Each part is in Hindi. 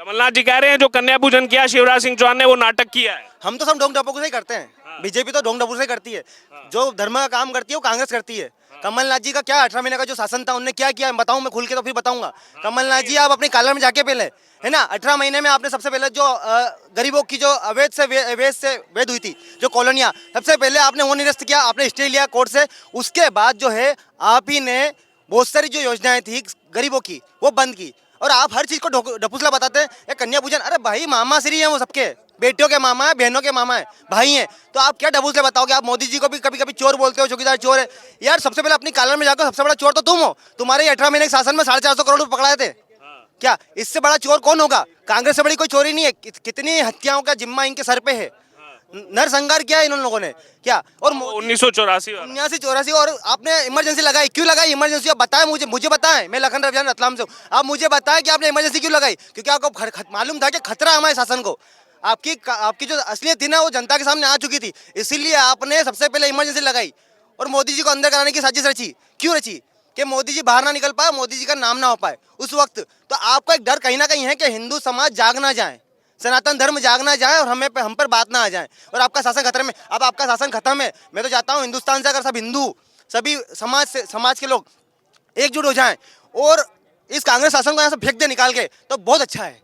कमलनाथ जी कह रहे हैं जो कन्या पूजन किया शिवराज सिंह चौहान ने वो नाटक किया है। हम तो सब ढोंग डपोक से ही करते हैं। बीजेपी तो ढोंग डपोक से ही करती है। जो धर्म का काम करती है वो कांग्रेस करती है। कमलनाथ जी का क्या 18 महीने का जो शासन था उनने क्या किया बताऊं मैं खुल के तो फिर बताऊंगा। कमलनाथ जी आप अपने कालर में जाके पहले है ना 18 महीने में आपने सबसे पहले जो गरीबों की जो अवैध हुई थी जो कॉलोनियां सबसे पहले आपने वो निरस्त किया, आपने स्टे लिया कोर्ट से। उसके बाद जो है आप ही ने बहुत सारी जो योजनाएं थी गरीबों की वो बंद की और आप हर चीज को ढपुसला बताते हैं। ये कन्या पूजन, अरे भाई मामा श्री हैं वो सबके, बेटियों के मामा है, बहनों के मामा है, भाई हैं। तो आप क्या ढपुसले बताओगे? आप मोदी जी को भी कभी कभी चोर बोलते हो, चौकीदार चोर है। यार सबसे पहले अपनी कालर में जाकर सबसे बड़ा चोर तो तुम हो। तुम्हारे 18 महीने के शासन में 450 करोड़ रुपए पकड़ाए थे। क्या इससे बड़ा चोर कौन होगा? कांग्रेस से बड़ी कोई चोरी नहीं है। कितनी हत्याओं का जिम्मा इनके सर पे है। नरसंहार किया है इन लोगों ने क्या? और 1984 और आपने इमरजेंसी लगाई, क्यों लगाई इमरजेंसी? आप बताएं मुझे बताएं। मैं लखन रवियान रतलाम से हूँ। आप मुझे बताएं कि आपने इमरजेंसी क्यों लगाई? क्योंकि आपको मालूम था कि खतरा है हमारे शासन को। आपकी जो असलियत थी ना वो जनता के सामने आ चुकी थी, इसीलिए आपने सबसे पहले इमरजेंसी लगाई और मोदी जी को अंदर कराने की साजिश रची। क्यों रची? कि मोदी जी बाहर ना निकल पाए, मोदी जी का नाम ना हो पाए उस वक्त। तो आपको एक डर कहीं ना कहीं है कि हिंदू समाज जाग ना जाए, सनातन धर्म जागना जाए और हम पर बात ना आ जाए और आपका शासन खतरे में। अब आपका शासन खत्म है। मैं तो चाहता हूँ हिंदुस्तान से अगर सब हिंदू सभी समाज के लोग एकजुट हो जाएं और इस कांग्रेस शासन को यहाँ से फेंक दे निकाल के तो बहुत अच्छा है।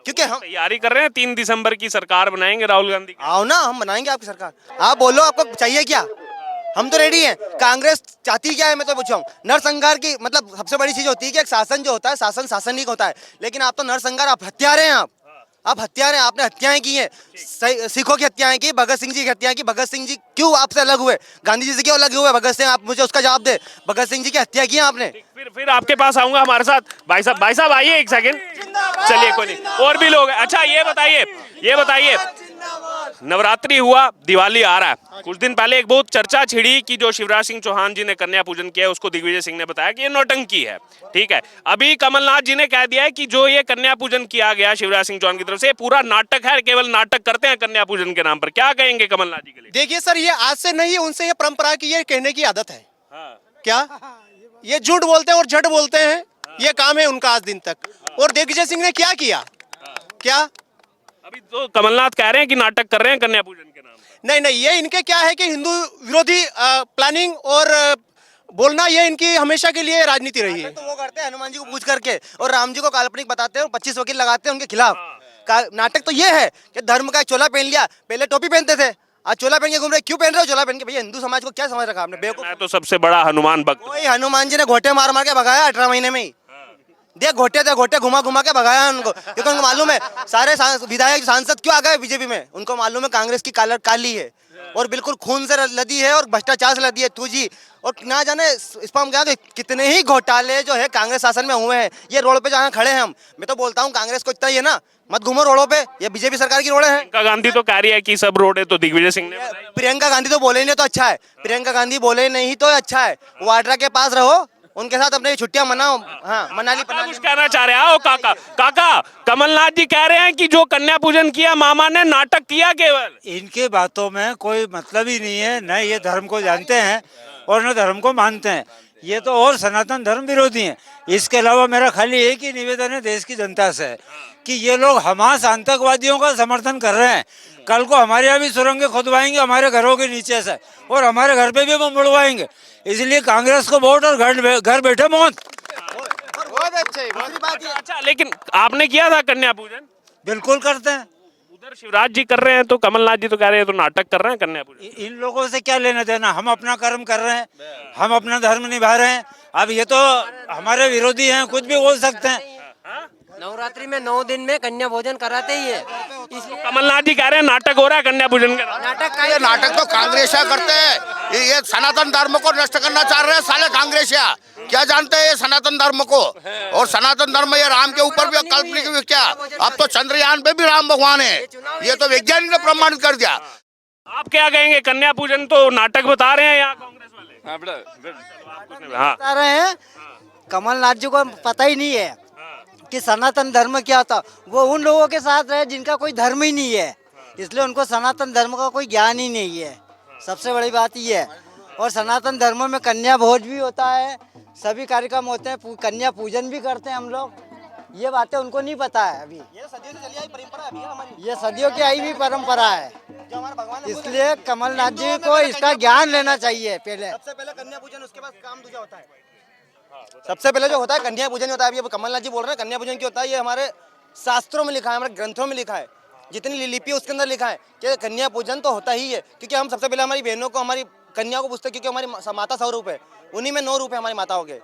क्योंकि हम तैयारी कर रहे हैं 3 दिसंबर की सरकार बनाएंगे राहुल गांधी की। आओ ना, हम बनाएंगे आपकी सरकार। आप बोलो आपको चाहिए क्या, हम तो रेडी हैं। कांग्रेस चाहती क्या है मैं तो पूछा हूँ। नरसंहार की मतलब सबसे बड़ी चीज होती है कि एक शासन जो होता है शासन शासनिक होता है, लेकिन आप तो नरसंहार, आप हत्यारे हैं। आप हत्यारे हैं। आपने हत्याएं की हैं, सिखों की हत्याएं की, भगत सिंह जी की हत्याएं की। भगत सिंह जी क्यों आपसे अलग हुए? गांधी जी से क्यों अलग हुए भगत सिंह? आप मुझे उसका जवाब दे। भगत सिंह जी की हत्या की है आपने। फिर आपके पास आऊंगा हमारे साथ। भाई साहब आइए एक सेकंड। चलिए कोई नहीं, और भी लोग हैं। अच्छा ये बताइए नवरात्रि हुआ, दिवाली आ रहा है। कुछ दिन पहले एक बहुत चर्चा छिड़ी कि जो शिवराज सिंह चौहान जी ने कन्या पूजन किया है उसको दिग्विजय सिंह ने बताया कि ये नौटंकी है। ठीक है, अभी कमलनाथ जी ने कह दिया है कि जो ये कन्या पूजन किया गया शिवराज सिंह चौहान की तरफ से पूरा नाटक है, केवल नाटक करते हैं कन्या पूजन के नाम पर। क्या कहेंगे कमलनाथ जी के लिए? देखिए सर, ये आज से नहीं, उनसे ये परंपरा की ये कहने की आदत है। क्या ये झूठ बोलते हैं और झट बोलते हैं, ये काम है उनका आज दिन तक। और दिग्विजय सिंह ने क्या किया? क्या अभी तो कमलनाथ कह रहे हैं कि नाटक कर रहे हैं कन्या पूजन के नाम पर। नहीं, ये इनके क्या है कि हिंदू विरोधी प्लानिंग और बोलना, ये इनकी हमेशा के लिए राजनीति रही है। तो वो करते हैं हनुमान जी को पूछ करके और राम जी को काल्पनिक बताते हैं और 25 वकील लगाते हैं उनके खिलाफ। नाटक तो ये है कि धर्म का चोला पहन लिया, पहले टोपी पहनते थे, आज चोला पहन के घूम रहे। क्यों पहन रहे हो चोला पहन के? भैया हिंदू समाज को क्या समझ रखा आपने? बेवकूफ। मैं तो सबसे बड़ा हनुमान भक्त। वही हनुमान जी ने घोटे मार मार के भगाया 18 महीने में ही। देख घोटे थे, घोटे घुमा घुमा के भगाया उनको, क्योंकि उनको मालूम है सारे विधायक सांसद क्यों आ गए बीजेपी में। उनको मालूम है कांग्रेस की कालर काली है और बिल्कुल खून से लदी है और भ्रष्टाचार से लदी है तुझी। और ना जाने इस पर हम क्या कितने ही घोटाले जो है कांग्रेस शासन में हुए हैं। ये रोड पे जहाँ खड़े हैं हम, मैं तो बोलता हूँ कांग्रेस को इतना ही है ना, मत घूमो रोडों पे, ये बीजेपी सरकार की रोड है। प्रियंका गांधी तो कह रही है कि सब रोड है, तो दिग्विजय सिंह ने प्रियंका गांधी तो बोले नहीं तो अच्छा है। प्रियंका गांधी बोले नहीं तो अच्छा है। वाड्रा के पास रहो, उनके साथ अपनी छुट्टियां मनाओ। हाँ, मनाली कुछ कहना चाह रहे हैं काका कमलनाथ जी कह रहे हैं कि जो कन्या पूजन किया मामा ने नाटक किया केवल। इनके बातों में कोई मतलब ही नहीं है। न ये धर्म को जानते हैं और न धर्म को मानते हैं। ये तो और सनातन धर्म विरोधी हैं। इसके अलावा मेरा खाली एक ही निवेदन है देश की जनता से कि ये लोग हमास आतंकवादियों का समर्थन कर रहे हैं। कल को हमारे यहाँ भी सुरंगें खुदवाएंगे हमारे घरों के नीचे से और हमारे घर पे भी बम उड़वाएंगे। इसलिए कांग्रेस को वोट और घर बैठे मौत। बहुत अच्छे। अच्छा, लेकिन आपने किया था कन्या पूजन? बिल्कुल करते हैं। उधर शिवराज जी कर रहे हैं तो कमलनाथ जी तो कह रहे हैं तो नाटक कर रहे हैं कन्या पूजन। इन लोगों से क्या लेना देना? हम अपना कर्म कर रहे हैं, हम अपना धर्म निभा रहे हैं। अब ये तो हमारे विरोधी हैं, कुछ भी बोल सकते हैं। नवरात्रि में 9 दिन में कन्या भोजन कराते ही है, इसलिए कमलनाथ जी कह रहे हैं नाटक हो रहा है कन्या पूजन का। नाटक तो कांग्रेस करते हैं। ये सनातन धर्म को नष्ट करना चाह रहे हैं साले कांग्रेस। क्या जानते हैं ये सनातन धर्म को? और सनातन धर्म ये राम के ऊपर भी काल्पनिक क्या? अब तो चंद्रयान पे भी राम भगवान है, ये तो वैज्ञानिक ने प्रमाणित कर दिया। आप क्या कहेंगे? कन्या पूजन तो नाटक बता रहे हैं यहाँ कांग्रेस वाले। हाँ, बता रहे हैं कमलनाथ जी को पता ही नहीं है कि सनातन धर्म क्या था। वो उन लोगों के साथ रहे जिनका कोई धर्म ही नहीं है, इसलिए उनको सनातन धर्म का कोई ज्ञान ही नहीं है। सबसे बड़ी बात ये है। और सनातन धर्म में कन्या भोज भी होता है, सभी कार्यक्रम होते हैं, कन्या पूजन भी करते हैं हम लोग। ये बातें उनको नहीं पता है अभी। ये सदियों से चली आई परंपरा अभी है हमारी, ये सदियों की आई हुई परंपरा है, जो हमारे भगवान ने इसलिए कमलनाथ जी को इसका ज्ञान लेना चाहिए पहले। सबसे पहले कन्या पूजन, उसके बाद काम दूजा होता है। सबसे पहले जो होता है कन्या पूजन होता है। अभी कमलनाथ जी बोल रहे हैं कन्या पूजन क्या होता है, ये हमारे शास्त्रों में लिखा है, हमारे ग्रंथों में लिखा है, जितनी लिपि है उसके अंदर लिखा है कि कन्या पूजन तो होता ही है। क्योंकि हम सबसे पहले हमारी बहनों को, हमारी कन्या को पूछते हैं, क्योंकि हमारी माता 100 रूप है, उन्हीं में 9 रूप है हमारी माताओं के,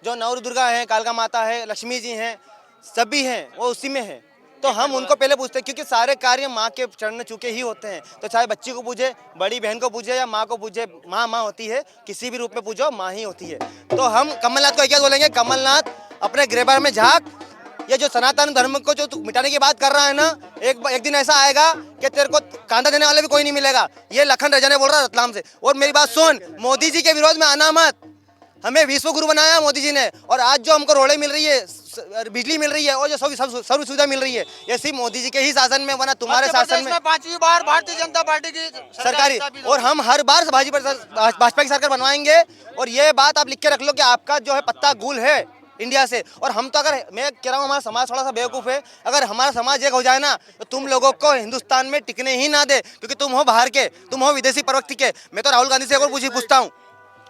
जो नौ दुर्गा है, कालका माता है, लक्ष्मी जी हैं, सभी हैं, वो उसी में है। तो हम उनको पहले पूछते हैं, क्योंकि सारे कार्य माँ के चरण चुके ही होते हैं। तो चाहे बच्ची को पूजे, बड़ी बहन को पूजे या माँ को पूजे, माँ माँ होती है, किसी भी रूप में पूजो माँ ही होती है। तो हम कमलनाथ को क्या बोलेंगे, कमलनाथ अपने गृह में झांक, ये जो सनातन धर्म को जो तू मिटाने की बात कर रहा है ना, एक दिन ऐसा आएगा कि तेरे को कांधा देने वाले भी कोई नहीं मिलेगा। ये लखन रजाने बोल रहा है रतलाम से। और मेरी बात सुन, मोदी जी के विरोध में आना मत, हमें विश्व गुरु बनाया मोदी जी ने, और आज जो हमको रोड़े मिल रही है, बिजली मिल रही है, और जो सर्व सुविधा मिल रही है, ये सिर्फ मोदी जी के ही शासन में बना, तुम्हारे शासन में 5वीं बार भारतीय जनता पार्टी की सरकारी। और हम हर बार भाजपा की सरकार बनवाएंगे। और ये बात आप लिख के रख लो कि आपका जो है पत्ता गुल है इंडिया से। और हम तो, अगर मैं कह रहा हूँ हमारा समाज थोड़ा सा बेवकूफ़ है, अगर हमारा समाज एक हो जाए ना, तो तुम लोगों को हिंदुस्तान में टिकने ही ना दे, क्योंकि तुम हो बाहर के, तुम हो विदेशी प्रवक्ति के। मैं तो राहुल गांधी से एक और पूछता हूँ,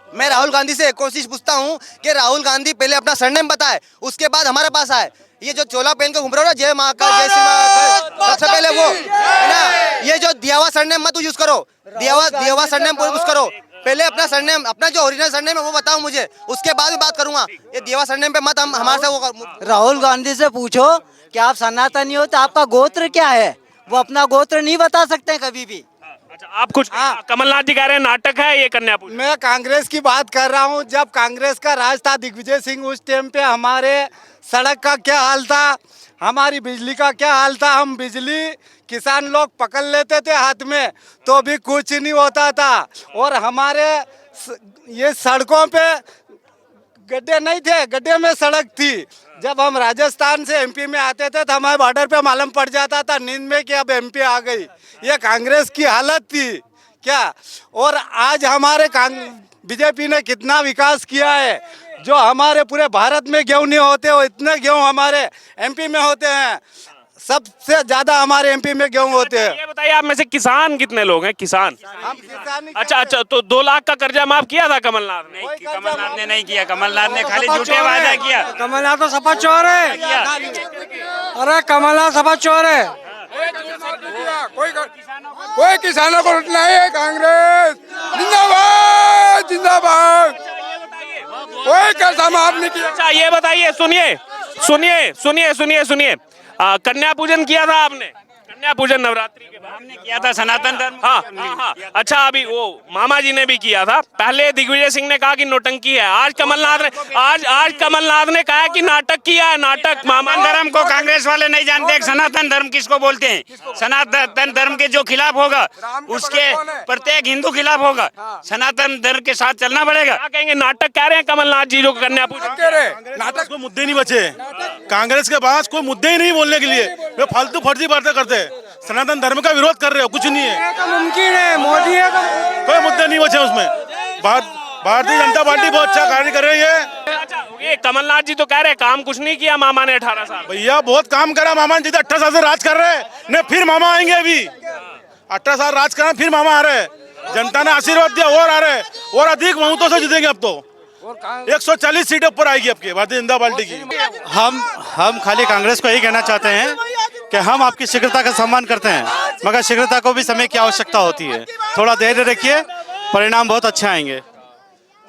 मैं राहुल गांधी से एक कोशिश पूछता हूँ कि राहुल गांधी पहले अपना सरनेम बताए, उसके बाद हमारे पास आए। ये जो चोला पहन के घूम रहे हो ना, जय माँ का, जय श्री माँ का, सबसे पहले वो है ना, ये जो दियावा सरनेम मत यूज करो, दियावा सरनेम यूज करो। पहले अपना सरनेम, अपना जो ओरिजिनल सरनेम है वो बताओ मुझे, उसके बाद भी बात करूंगा। ये दियावा सरनेम पे मत हम हमारे से वो। राहुल गांधी से पूछो कि आप सनातनी हो तो आपका गोत्र क्या है, वो अपना गोत्र नहीं बता सकते कभी भी। अच्छा, आप कुछ, कमलनाथ जी कह रहे हैं नाटक है ये कन्या पूजन। मैं कांग्रेस की बात कर रहा हूँ। जब कांग्रेस का राज था दिग्विजय सिंह, उस टाइम पे हमारे सड़क का क्या हाल था, हमारी बिजली का क्या हाल था। हम बिजली किसान लोग पकड़ लेते थे हाथ में तो भी कुछ नहीं होता था। और हमारे ये सड़कों पे गड्ढे नहीं थे, गड्ढे में सड़क थी। जब हम राजस्थान से एमपी में आते थे तो हमारे बॉर्डर पे मालूम पड़ जाता था नींद में कि अब एमपी आ गई। ये कांग्रेस की हालत थी क्या। और आज हमारे बीजेपी ने कितना विकास किया है, जो हमारे पूरे भारत में गेहूं नहीं होते हो, इतने गेहूं हमारे एमपी में होते हैं। सबसे ज्यादा हमारे एमपी में गेहूं होते हैं। ये बताइए, आप में से किसान कितने लोग हैं? किसान, हम किसान ही अच्छा अच्छा, तो 2 लाख का कर्जा माफ किया था कमलनाथ ने? कमलनाथ ने नहीं किया, कमलनाथ ने खाली झूठे वादा किया। कमलनाथ तो सपा चोर है। अरे कमलनाथ सपा चोर है। कोई किसानों को लूटना है। कांग्रेस जिंदाबाद जिंदाबाद, कोई कर्जा माफ नहीं किया। अच्छा, ये बताइए, सुनिए सुनिए सुनिए सुनिए सुनिए, कन्या पूजन किया था आपने? कन्या पूजन नवरात्रि के बाद हमने किया था, सनातन धर्म। हाँ हाँ हाँ। अच्छा, अभी वो मामा जी ने भी किया था। पहले दिग्विजय सिंह ने कहा कि नौटंकी है, आज कमलनाथ ने आज कमलनाथ ने कहा कि नाटक किया है, नाटक। मामा धर्म को कांग्रेस वाले नहीं जानते, सनातन धर्म किसको बोलते हैं। सनातन धर्म के जो खिलाफ होगा उसके प्रत्येक हिंदू खिलाफ होगा। सनातन धर्म के साथ चलना पड़ेगा। क्या कहेंगे, नाटक कह रहे हैं कमलनाथ जी जो कन्या पूजन? नाटक को मुद्दे नहीं बचे, कांग्रेस के पास कोई मुद्दे ही नहीं बोलने के लिए। वे फालतू फर्जी बातें करते हैं, सनातन धर्म का विरोध कर रहे हो, कुछ नहीं है। मुमकिन है, मोदी है तो कोई मुद्दे नहीं बचे उसमें। भारतीय जनता पार्टी बहुत अच्छा कार्य कर रही है। अच्छा, ये कमलनाथ जी तो कह रहे हैं काम कुछ नहीं किया मामा ने 18 साल। भैया बहुत काम करा मामा जी, 18 साल से राज कर रहे हैं, फिर मामा आएंगे। अभी 18 साल राज करा, फिर मामा आ रहे हैं। जनता ने आशीर्वाद दिया और आ रहे, और अधिक बहुमतों से जीतेंगे। अब तो 140 सीटें ऊपर आएगी आपकी भारतीय जनता पार्टी की। हम खाली कांग्रेस को यही कहना चाहते हैं कि हम आपकी शीघ्रता का सम्मान करते हैं, मगर शीघ्रता को भी समय की आवश्यकता होती है। थोड़ा धैर्य रखिए, परिणाम बहुत अच्छे आएंगे।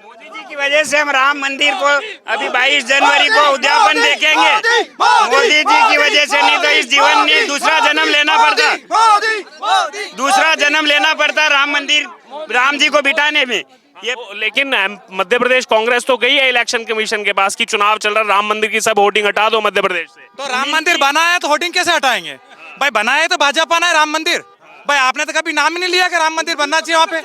मोदी जी की वजह से हम राम मंदिर को अभी 22 जनवरी को उद्यापन देखेंगे। मोदी जी की वजह से, नहीं तो इस जीवन में दूसरा जन्म लेना पड़ता राम मंदिर, राम जी को बिठाने में। ये लेकिन मध्य प्रदेश कांग्रेस तो गई है इलेक्शन कमीशन के पास कि चुनाव चल रहा, राम मंदिर की सब होर्डिंग हटा दो मध्य प्रदेश से। तो राम मंदिर बना है तो होर्डिंग कैसे हटाएंगे भाई? बना है तो भाजपा है राम मंदिर। भाई आपने तो कभी नाम ही नहीं लिया कि राम मंदिर बनना चाहिए वहाँ पे।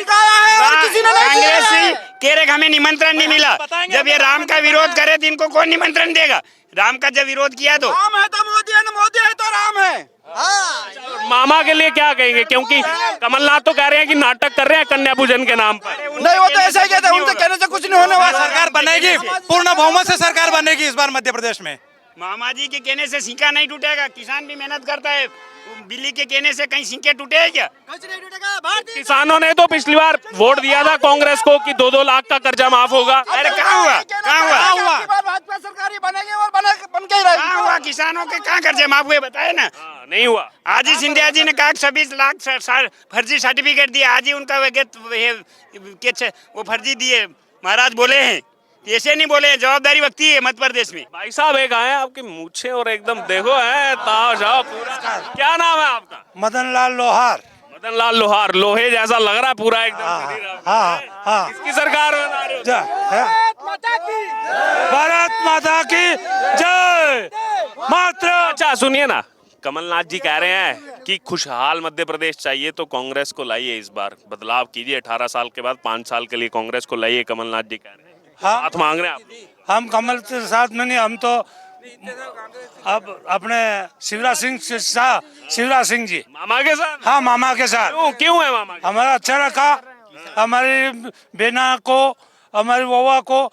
कांग्रेस कह रहे हमें निमंत्रण नहीं मिला। जब ये राम का विरोध करे तो इनको कौन निमंत्रण देगा? राम का जब विरोध किया तो राम है तो मोदी है, मोदी है तो राम है। मामा के लिए क्या कहेंगे, क्योंकि कमलनाथ तो कह रहे हैं कि नाटक कर रहे हैं कन्या पूजन के नाम पर। नहीं, वो तो ऐसा ही कहते हैं, उनसे कहने से कुछ नहीं होने वाला। सरकार बनेगी, पूर्ण बहुमत से सरकार बनेगी इस बार मध्य प्रदेश में। मामा जी के कहने से सिक्का नहीं टूटेगा, किसान भी मेहनत करता है, बिल्ली के कहने से कहीं सिक्के टूटे हैं क्या? किसानों ने तो पिछली बार वोट दिया था कांग्रेस को कि 2-2 लाख का कर्जा माफ होगा। अरे कहाँ हुआ, कहाँ हुआ, भाजपा सरकार ही बनेगी और बन के ही रहेगी। कहाँ हुआ? किसानों के कहाँ कर्जे माफ हुए बताए ना। नहीं हुआ। आज ही सिंधिया जी ने कहा 26 लाख फर्जी सर्टिफिकेट दिया, आज ही उनका वो फर्जी दिए। महाराज बोले हैं, ऐसे नहीं बोले, जवाबदारी व्यक्ति है मध्य प्रदेश में। भाई साहब एक आए, आपकी मूछें और एकदम देखो है ताव शाव पूरा। क्या नाम है आपका? मदन लाल लोहार। मदन लाल लोहार, लोहे जैसा लग रहा है पूरा एकदम शरीर आपका। हाँ। किसकी सरकार बना रहे हो? भारत माता की जय। मात्र अच्छा सुनिए ना, कमलनाथ जी कह रहे हैं कि खुशहाल मध्य प्रदेश चाहिए तो कांग्रेस को लाइए, इस बार बदलाव कीजिए, 18 साल के बाद 5 साल के लिए कांग्रेस को लाइए, कमलनाथ जी कह रहे हैं। हाँ, हाथ मांग रहे हैं आप। हम कमल के साथ में नहीं, हम तो अब अपने शिवराज सिंह जी मामा के साथ। हाँ, मामा के साथ। क्यों है मामा? हमारा अच्छा रखा, हमारी बेना को, हमारी वोवा को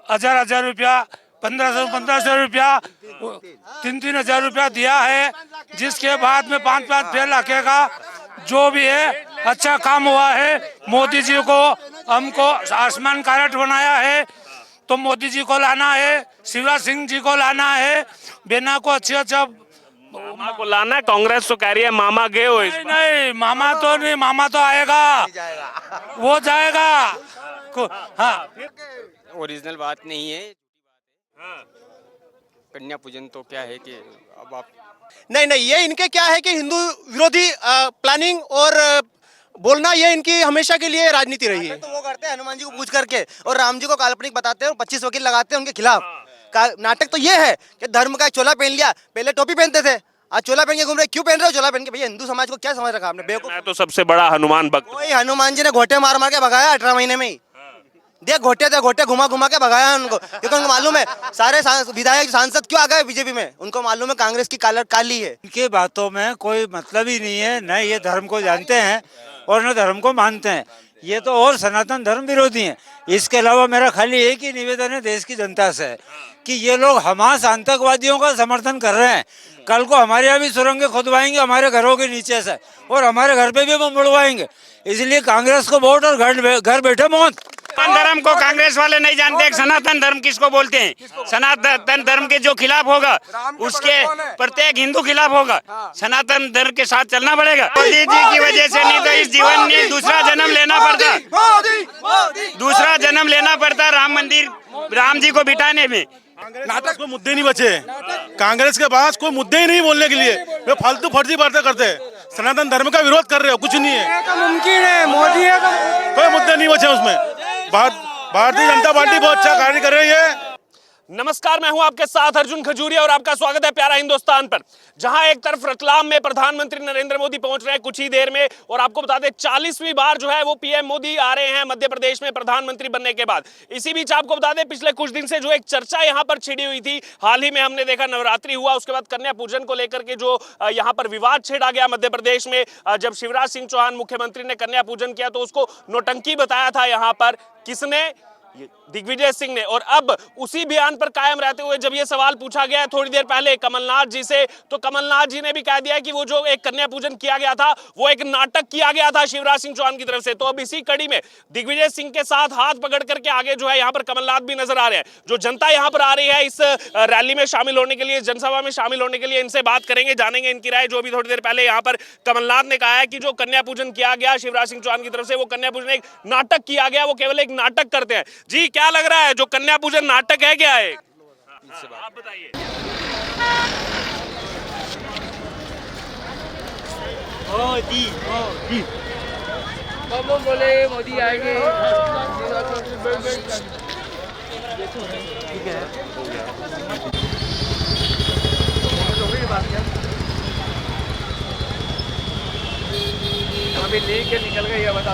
1000 रुपया, 1500 रुपया, 3,000 रुपया दिया है, जिसके बाद में 5-5 फेल रखेगा। जो भी है अच्छा काम हुआ है। मोदी जी को हमको आयुष्मान कार्ड बनाया है, तो मोदी जी को लाना है, शिवराज सिंह जी को लाना है, बेना को अच्छा मामा को लाना है। कांग्रेस तो कह रही है मामा गए हो इस बार। नहीं, मामा तो नहीं, मामा तो आएगा, वो जाएगा। हाँ, ओरिजिनल बात नहीं है। कन्या पूजन तो क्या है कि अब आप नहीं, ये इनके क्या है कि हिंदू विरोधी प्लानिंग और बोलना, ये इनकी हमेशा के लिए राजनीति रही है। तो वो करते हैं हनुमान जी को पूछ करके और राम जी को काल्पनिक बताते हैं और 25 वकील लगाते हैं उनके खिलाफ। नाटक तो ये है कि धर्म का एक चोला पहन लिया, पहले टोपी पहनते थे, आज चोला पहन के घूम रहे। क्यों पहन रहे हो चोला पहन के? भैया हिंदू समाज को क्या समझ रखा आपने? बेवकूफ। मैं तो सबसे बड़ा हनुमान भक्त। वही हनुमान जी ने घोटे मार के भगाया 18 महीने में ही। देख घोटे घुमा के भगाया उनको, क्योंकि उनको मालूम है सारे विधायक सांसद क्यों आ गए बीजेपी में, उनको मालूम है कांग्रेस की कलर काली है। इनकी बातों में कोई मतलब ही नहीं है, न ये धर्म को जानते हैं और न धर्म को मानते हैं। ये तो और सनातन धर्म विरोधी हैं। इसके अलावा मेरा खाली एक ही निवेदन है देश की जनता से कि ये लोग हमास आतंकवादियों का समर्थन कर रहे हैं। कल को हमारे यहाँ भी सुरंगें खुदवाएंगे हमारे घरों के नीचे से, और हमारे घर पे भी बम उड़वाएंगे। इसलिए कांग्रेस को वोट और घर बैठे मौत। धर्म को कांग्रेस वाले नहीं जानते, सनातन धर्म किसको बोलते हैं। सनातन धर्म के जो खिलाफ होगा उसके प्रत्येक हिंदू खिलाफ होगा। सनातन धर्म के साथ चलना पड़ेगा। मोदी जी की वजह से नहीं तो इस जीवन में दूसरा जन्म लेना पड़ता राम मंदिर, राम जी को बिठाने में। नाटक कोई मुद्दे नहीं बचे, कांग्रेस के पास कोई मुद्दे ही नहीं बोलने के लिए। वे फालतू फर्जी बातें करते हैं, सनातन धर्म का विरोध कर रहे हो, कुछ नहीं है। मुमकिन है मोदी है, कोई मुद्दे नहीं बचे उसमें। भारतीय जनता पार्टी बहुत अच्छा कार्य कर रही है। नमस्कार, मैं हूं आपके साथ अर्जुन खजूरिया और आपका स्वागत है प्यारा हिंदुस्तान पर, जहां एक तरफ रतलाम में प्रधानमंत्री नरेंद्र मोदी पहुंच रहे हैं कुछ ही देर में, और आपको बता दें 40वीं बार जो है वो पीएम मोदी आ रहे हैं मध्य प्रदेश में प्रधानमंत्री बनने के बाद। इसी बीच आपको बता दें पिछले कुछ दिन से जो एक चर्चा यहां पर छिड़ी हुई थी, हाल ही में हमने देखा नवरात्रि हुआ, उसके बाद कन्या पूजन को लेकर के जो यहां पर विवाद छेड़ा गया मध्य प्रदेश में। जब शिवराज सिंह चौहान मुख्यमंत्री ने कन्या पूजन किया तो उसको नौटंकी बताया था यहां पर किसने? दिग्विजय सिंह ने। और अब उसी बयान पर कायम रहते हुए जब ये सवाल पूछा गया थोड़ी देर पहले कमलनाथ जी से, तो कमलनाथ जी ने भी कह दिया कि वो जो एक कन्या पूजन किया गया था वो एक नाटक किया गया था शिवराज सिंह चौहान की तरफ से। तो अब इसी कड़ी में दिग्विजय सिंह के साथ हाथ पकड़ करके आगे जो है यहाँ पर कमलनाथ भी नजर आ रहे हैं। जो जनता यहाँ पर आ रही है इस रैली में शामिल होने के लिए, जनसभा में शामिल होने के लिए, इनसे बात करेंगे, जानेंगे इनकी राय। जो भी थोड़ी देर पहले यहाँ पर कमलनाथ ने कहा है कि जो कन्या पूजन किया गया शिवराज सिंह चौहान की तरफ से, वो कन्या पूजन एक नाटक किया गया, वो केवल एक नाटक करते हैं। जी क्या लग रहा है, जो कन्या पूजन नाटक है क्या है? आप बताइए। बोले मोदी आएंगे। अभी लेके निकल गए, ये बता।